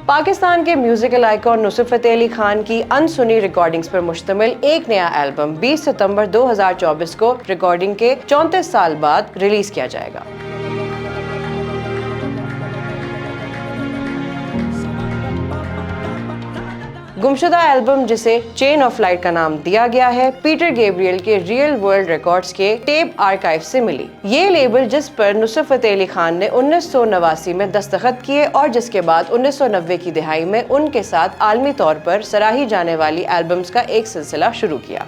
पाकिस्तान के musical icon Nusrat Fateh Ali Khan की अनसुनी recordings पर मुश्तमिल एक नया एल्बम 20 सितंबर 2024 को रिकॉर्डिंग के 34 साल बाद रिलीज किया जाएगा। गुमशुदा एल्बम, जिसे चेन ऑफ लाइट का नाम दिया गया है, पीटर गैब्रियल के रियल वर्ल्ड रिकॉर्ड्स के टेप आर्काइव से मिली। ये लेबल, जिस पर नुसरत फतेह अली खान ने 1989 में दस्तखत किए और जिसके बाद 1990 की दिहाई में उनके साथ आलमी तौर पर सराही जाने वाली एल्बम्स का एक सिलसिला शुरू किया।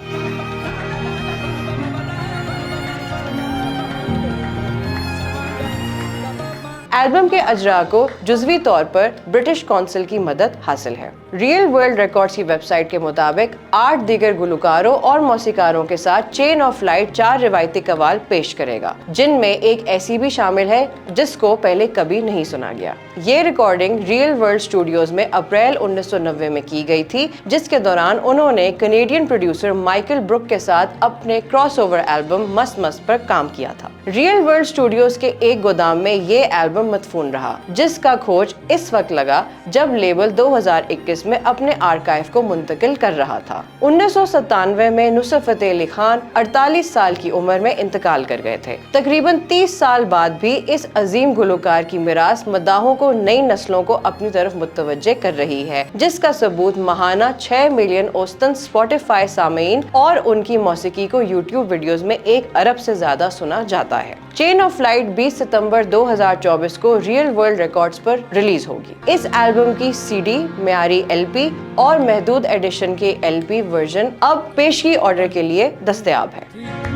एल्बम के अजरा को जुज़वी तौर पर ब्रिटिश कौंसिल की मदद हासिल है। रियल वर्ल्ड रिकॉर्ड्स की वेबसाइट के मुताबिक 8 दीगर गुलकारों और मौसीकारों के साथ चेन ऑफ लाइट 4 रिवायती कवाल पेश करेगा, जिनमें एक ऐसी भी शामिल है जिसको पहले कभी नहीं सुना गया। ये रिकॉर्डिंग रियल वर्ल्ड स्टूडियोज में अप्रैल 1990 में की गई थी, जिसके दौरान उन्होंने कनेडियन प्रोड्यूसर माइकल ब्रुक के साथ अपने क्रॉसओवर एल्बम मस्त मस्त पर काम किया था। रियल वर्ल्ड स्टूडियोज के एक गोदाम में ये एल्बम मदफून रहा, जिसका खोज इस वक्त लगा जब लेबल 2021 में अपने आर्काइव को मुंतकिल कर रहा था। 1997 में नुसरत फतेह अली खान 48 साल की उम्र में इंतकाल कर गए थे। तकरीबन 30 साल बाद भी इस अजीम गुलकार की मिरास मदाहों को नई नस्लों को अपनी तरफ मुतवज्जे कर रही है, जिसका सबूत माहाना 6 मिलियन औसतन स्पॉटिफाई सामीन और उनकी मौसीकी को यूट्यूब वीडियोस में 1 अरब से ज्यादा सुना जाता है। चेन ऑफ लाइट 20 सितंबर 2024 को रियल वर्ल्ड रिकॉर्ड्स पर रिलीज होगी। इस एल्बम की सीडी, मेयारी एलपी और महदूद एडिशन के एलपी वर्जन अब पेशगी ऑर्डर के लिए दस्तयाब है।